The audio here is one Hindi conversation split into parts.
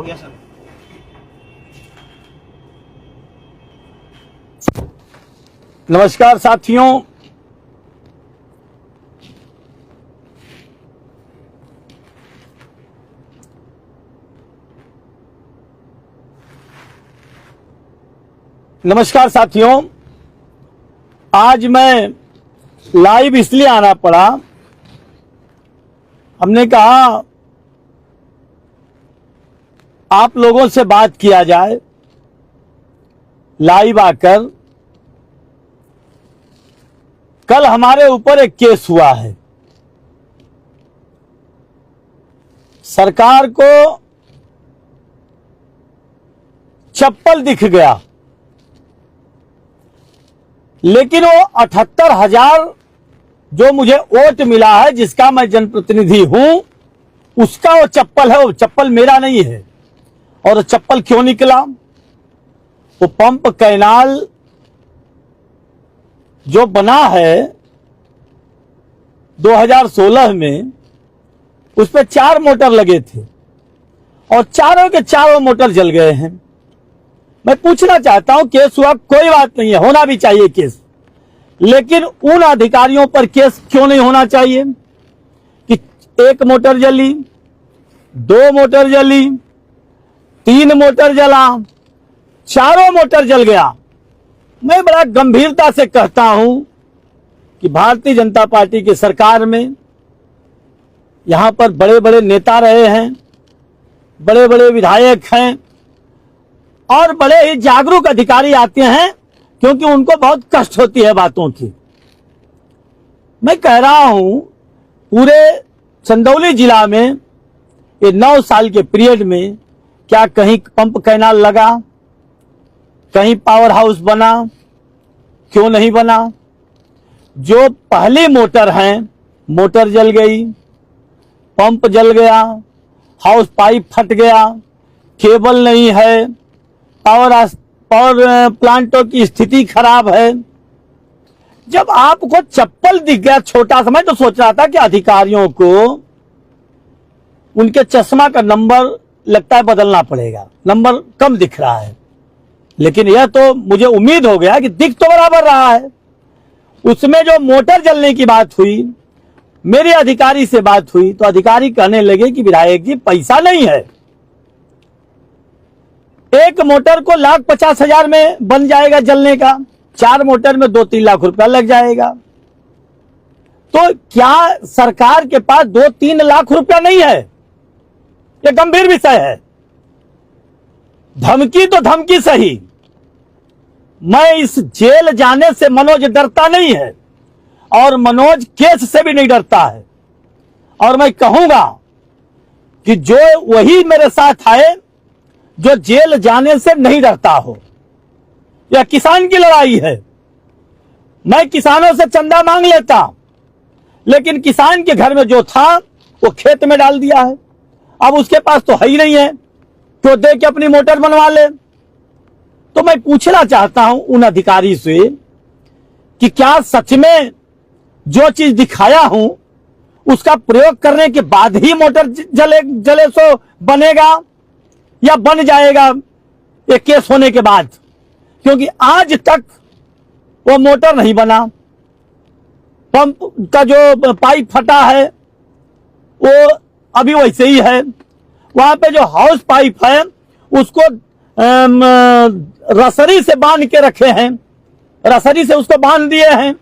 हो गया सर। नमस्कार साथियों, आज मैं लाइव इसलिए आना पड़ा। हमने कहा आप लोगों से बात किया जाए लाइव आकर। कल हमारे ऊपर एक केस हुआ है। सरकार को चप्पल दिख गया, लेकिन वो 78,000 जो मुझे वोट मिला है, जिसका मैं जनप्रतिनिधि हूं, उसका वो चप्पल है। वो चप्पल मेरा नहीं है। और वो चप्पल क्यों निकला? वो पंप कैनाल जो बना है 2016 में, उस पे 4 मोटर लगे थे और चारों के चारों मोटर जल गए हैं। मैं पूछना चाहता हूं, केस हुआ, कोई बात नहीं है, होना भी चाहिए केस, लेकिन उन अधिकारियों पर केस क्यों नहीं होना चाहिए कि 1 मोटर जली, 2 मोटर जली, 3 मोटर जला, चारों मोटर जल गया। मैं बड़ा गंभीरता से कहता हूं कि भारतीय जनता पार्टी की सरकार में यहां पर बड़े बड़े नेता रहे हैं, बड़े बड़े विधायक हैं और बड़े ही जागरूक अधिकारी आते हैं, क्योंकि उनको बहुत कष्ट होती है बातों की। मैं कह रहा हूं, पूरे चंदौली जिला में ये 9 साल के पीरियड में क्या कहीं पंप कैनाल लगा, कहीं पावर हाउस बना? क्यों नहीं बना? जो पहली मोटर हैं, मोटर जल गई, पंप जल गया, हाउस पाइप फट गया, केबल नहीं है, पावर प्लांटों की स्थिति खराब है। जब आपको चप्पल दिख गया छोटा सा, मैं तो सोच रहा था कि अधिकारियों को उनके चश्मा का नंबर लगता है बदलना पड़ेगा, नंबर कम दिख रहा है। लेकिन यह तो मुझे उम्मीद हो गया कि दिख तो बराबर रहा है। उसमें जो मोटर जलने की बात हुई, मेरे अधिकारी से बात हुई, तो अधिकारी कहने लगे कि विधायक जी पैसा नहीं है, 1 मोटर को 1,50,000 में बन जाएगा जलने का, 4 मोटर में 2-3 लाख रुपया लग जाएगा। तो क्या सरकार के पास 2-3 लाख रुपया नहीं है? यह गंभीर विषय है। धमकी तो धमकी सही, मैं इस जेल जाने से मनोज डरता नहीं है और मनोज केस से भी नहीं डरता है। और मैं कहूंगा कि जो वही मेरे साथ आए जो जेल जाने से नहीं डरता हो। यह किसान की लड़ाई है। मैं किसानों से चंदा मांग लेता, लेकिन किसान के घर में जो था वो खेत में डाल दिया है। अब उसके पास तो है ही नहीं है, तो दे के अपनी मोटर बनवा ले। तो मैं पूछना चाहता हूं उन अधिकारी से कि क्या सच में जो चीज दिखाया हूं उसका प्रयोग करने के बाद ही मोटर जले सो बनेगा या बन जाएगा ये केस होने के बाद? क्योंकि आज तक वो मोटर नहीं बना। पंप का जो पाइप फटा है वो अभी वैसे ही है। वहां पे जो हाउस पाइप है उसको रसरी से बांध के रखे हैं, रसरी से उसको बांध दिए हैं,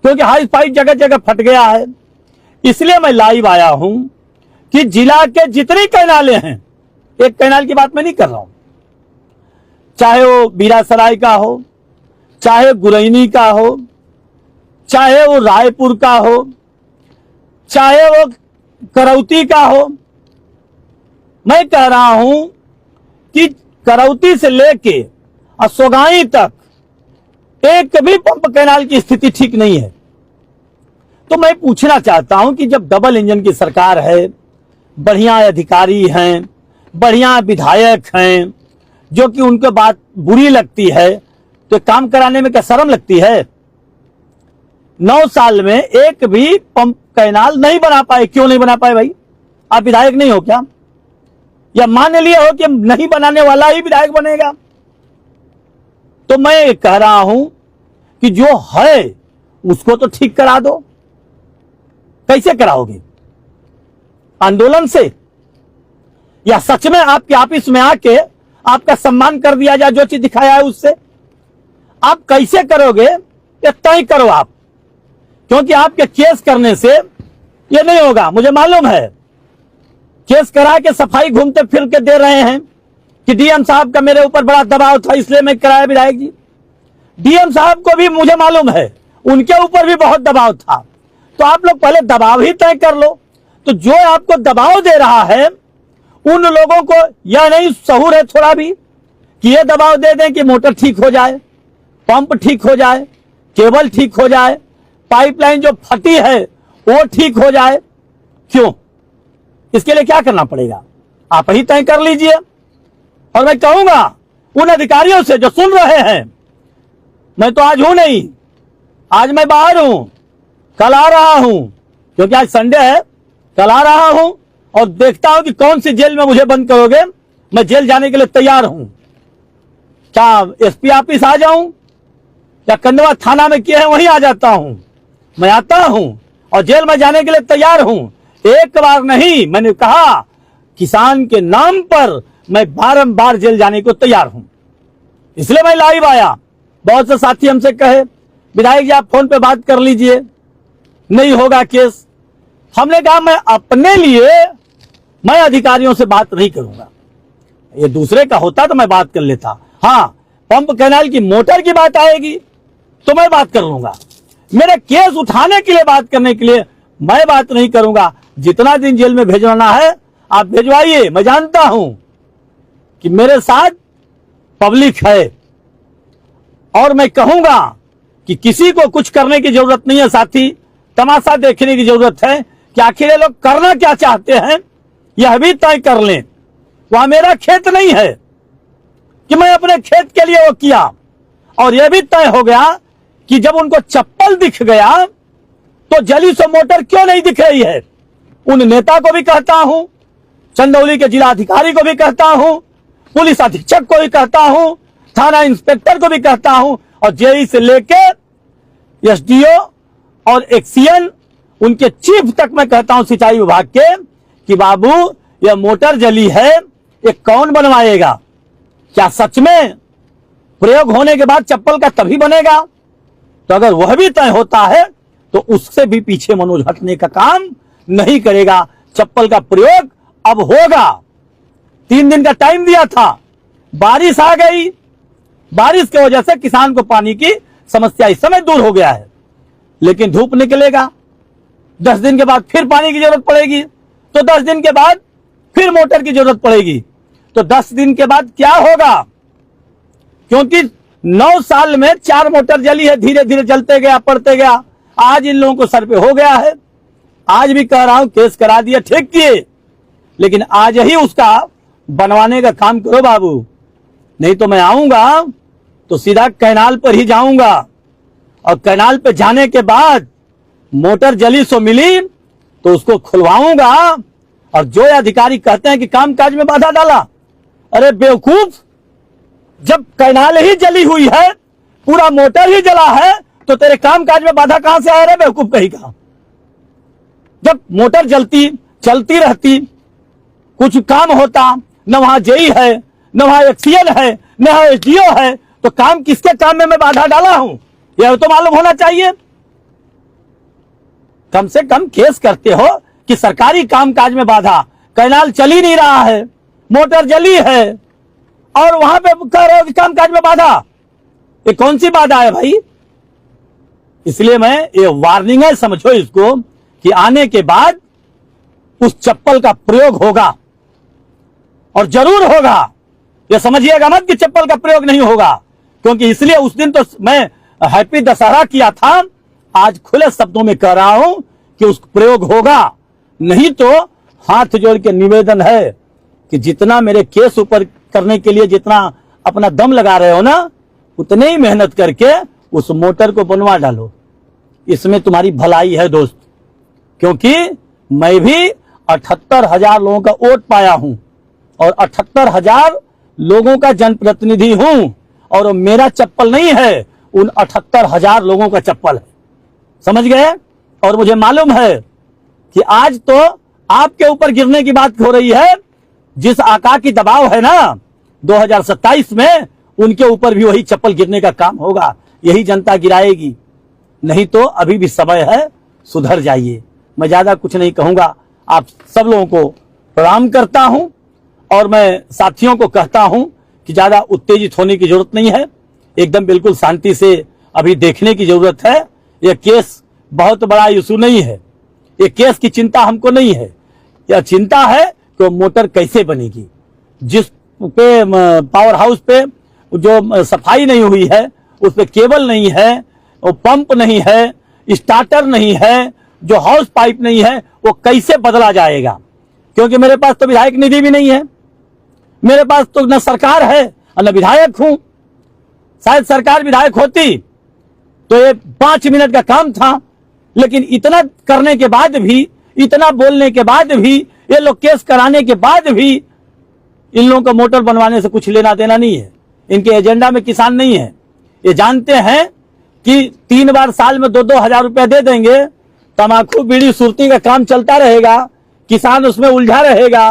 क्योंकि हाउस पाइप जगह जगह फट गया है। इसलिए मैं लाइव आया हूं कि जिला के जितनी कैनाले हैं, एक कैनाल की बात मैं नहीं कर रहा हूं, चाहे वो बीरासराय का हो, चाहे गुरैनी का हो, चाहे वो रायपुर का हो, चाहे वो करौती का हो, मैं कह रहा हूं कि करौती से लेके असोगाई तक एक भी पंप कैनाल की स्थिति ठीक नहीं है। तो मैं पूछना चाहता हूं कि जब डबल इंजन की सरकार है, बढ़िया अधिकारी हैं, बढ़िया विधायक हैं, जो कि उनको बात बुरी लगती है, तो काम कराने में क्या शर्म लगती है? 9 साल में एक भी पंप कैनाल नहीं बना पाए। क्यों नहीं बना पाए भाई? आप विधायक नहीं हो क्या? या मान लिए हो कि नहीं बनाने वाला ही विधायक बनेगा। तो मैं कह रहा हूं कि जो है उसको तो ठीक करा दो। कैसे कराओगे? आंदोलन से, या सच में आपके ऑफिस में आके आपका सम्मान कर दिया जाए, जो चीज दिखाया है उससे? आप कैसे करोगे ये तय करो आप, क्योंकि आपके केस करने से ये नहीं होगा। मुझे मालूम है केस करा के सफाई घूमते फिर के दे रहे हैं कि डीएम साहब का मेरे ऊपर बड़ा दबाव था इसलिए मैं कराया। विधायक जी, डीएम साहब को भी मुझे मालूम है उनके ऊपर भी बहुत दबाव था। तो आप लोग पहले दबाव ही तय कर लो। तो जो आपको दबाव दे रहा है उन लोगों को यह नहीं सहूर है थोड़ा भी कि ये दबाव दे दें कि मोटर ठीक हो जाए, पंप ठीक हो जाए, केबल ठीक हो जाए, पाइपलाइन जो फटी है वो ठीक हो जाए। क्यों? इसके लिए क्या करना पड़ेगा? आप ही तय कर लीजिए। और मैं कहूंगा उन अधिकारियों से जो सुन रहे हैं, मैं तो आज हूं नहीं, आज मैं बाहर हूं, कल आ रहा हूं, क्योंकि आज संडे है। कल आ रहा हूं और देखता हूं कि कौन सी जेल में मुझे बंद करोगे। मैं जेल जाने के लिए तैयार हूं। क्या एसपी ऑफिस आ जाऊं या कंडवा थाना में किए हैं वहीं आ जाता हूं? मैं आता हूं और जेल में जाने के लिए तैयार हूं। एक बार नहीं, मैंने कहा किसान के नाम पर मैं बारंबार जेल जाने को तैयार हूं, इसलिए मैं लाइव आया। बहुत से साथी हमसे कहे विधायक जी आप फोन पे बात कर लीजिए, नहीं होगा केस। हमने कहा मैं अपने लिए मैं अधिकारियों से बात नहीं करूंगा। ये दूसरे का होता तो मैं बात कर लेता। हाँ, पंप कैनाल की मोटर की बात आएगी तो मैं बात कर लूंगा। मेरे केस उठाने के लिए बात करने के लिए मैं बात नहीं करूंगा। जितना दिन जेल में भेजवाना है आप भेजवाइए। मैं जानता हूं कि मेरे साथ पब्लिक है और मैं कहूंगा कि किसी को कुछ करने की जरूरत नहीं है साथी, तमाशा देखने की जरूरत है कि आखिर ये लोग करना क्या चाहते हैं यह भी तय कर लें। वहां मेरा खेत नहीं है कि मैं अपने खेत के लिए वो किया। और यह भी तय हो गया कि जब उनको चप्पल दिख गया तो जली सो मोटर क्यों नहीं दिख रही है। उन नेता को भी कहता हूं, चंदौली के जिला अधिकारी को भी कहता हूं, पुलिस अधीक्षक को भी कहता हूं, थाना इंस्पेक्टर को भी कहता हूं, और जेई से लेके एसडीओ और एक्सीएन उनके चीफ तक मैं कहता हूं सिंचाई विभाग के कि बाबू यह मोटर जली है, ये कौन बनवाएगा? क्या सच में प्रयोग होने के बाद चप्पल का तभी बनेगा? तो अगर वह भी तय होता है तो उससे भी पीछे मनोज हटने का काम नहीं करेगा। चप्पल का प्रयोग अब होगा। 3 दिन का टाइम दिया था, बारिश आ गई, बारिश की वजह से किसान को पानी की समस्या इस समय दूर हो गया है, लेकिन धूप निकलेगा, 10 दिन के बाद फिर पानी की जरूरत पड़ेगी, तो 10 दिन के बाद फिर मोटर की जरूरत पड़ेगी। तो 10 दिन के बाद क्या होगा? क्योंकि 9 साल में 4 मोटर जली है, धीरे धीरे जलते गया, पड़ते गया। आज इन लोगों को सर पे हो गया है। आज भी कह रहा हूं केस करा दिया, ठीक किए, लेकिन आज ही उसका बनवाने का काम करो बाबू। नहीं तो मैं आऊंगा तो सीधा कैनाल पर ही जाऊंगा, और कैनाल पे जाने के बाद मोटर जली सो मिली तो उसको खुलवाऊंगा। और जो अधिकारी कहते हैं कि कामकाज में बाधा डाला, अरे बेवकूफ, जब कैनाल ही जली हुई है, पूरा मोटर ही जला है, तो तेरे कामकाज में बाधा कहां से आया रे बेवकूफ कहीं का? जब मोटर जलती चलती रहती, कुछ काम होता, न वहां जेई है, न वहां एक्सीएन है, न वहां एसडीओ है, तो काम किसके काम में मैं बाधा डाला हूं यह तो मालूम होना चाहिए। कम से कम केस करते हो कि सरकारी कामकाज में बाधा, कैनाल चल ही नहीं रहा है, मोटर जली है, और वहां पे कह रहे हो कि कामकाज में बाधा। ये कौन सी बाधा है भाई? इसलिए मैं ये वार्निंग है, समझो इसको, कि आने के बाद उस चप्पल का प्रयोग होगा, और जरूर होगा। ये समझिएगा मत कि चप्पल का प्रयोग नहीं होगा, क्योंकि इसलिए उस दिन तो मैं हैप्पी दशहरा किया था। आज खुले शब्दों में कह रहा हूं कि उस प्रयोग होगा। नहीं तो हाथ जोड़ के निवेदन है कि जितना मेरे केस ऊपर करने के लिए जितना अपना दम लगा रहे हो ना, उतने ही मेहनत करके उस मोटर को बनवा डालो। इसमें तुम्हारी भलाई है दोस्त, क्योंकि मैं भी 78,000 लोगों का वोट पाया हूं, और 78,000 लोगों का जनप्रतिनिधि हूं, और वो मेरा चप्पल नहीं है, उन 78,000 लोगों का चप्पल है। समझ गए? और मुझे मालूम है कि आज तो आपके ऊपर गिरने की बात हो रही है। जिस आका की दबाव है ना 2027 में, उनके ऊपर भी वही चप्पल गिरने का काम होगा, यही जनता गिराएगी। नहीं तो अभी भी समय है, सुधर जाइए। मैं ज्यादा कुछ नहीं कहूंगा। आप सब लोगों को प्रणाम करता हूं, और मैं साथियों को कहता हूं कि ज्यादा उत्तेजित होने की जरूरत नहीं है। एकदम बिल्कुल शांति से अभी देखने की जरूरत है। यह केस बहुत बड़ा इशू नहीं है, ये केस की चिंता हमको नहीं है। यह चिंता है कि वो मोटर कैसे बनेगी, जिस पे पावर हाउस पे जो सफाई नहीं हुई है, उस पे केबल नहीं है, वो पंप नहीं है, स्टार्टर नहीं है, जो हाउस पाइप नहीं है, वो कैसे बदला जाएगा? क्योंकि मेरे पास तो विधायक निधि भी नहीं है, मेरे पास तो न सरकार है और न विधायक हूं। शायद सरकार विधायक होती तो ये 5 मिनट का काम था, लेकिन इतना करने के बाद भी, इतना बोलने के बाद भी, ये लोग केस कराने के बाद भी, इन लोगों को मोटर बनवाने से कुछ लेना देना नहीं है। इनके एजेंडा में किसान नहीं है। ये जानते हैं कि 3 बार साल में 2-2 हजार रुपया दे देंगे, तमाकू बीड़ी सुरती का काम चलता रहेगा, किसान उसमें उलझा रहेगा।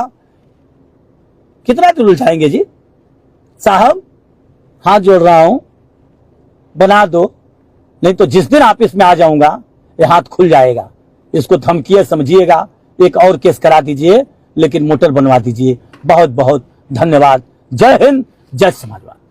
कितना तो उलझाएंगे जी? साहब हाथ जोड़ रहा हूं, बना दो, नहीं तो जिस दिन ऑफिस में आ जाऊंगा ये हाथ खुल जाएगा। इसको धमकी समझिएगा, एक और केस करा दीजिए, लेकिन मोटर बनवा दीजिए। बहुत बहुत धन्यवाद। जय हिंद, जय समाजवाद।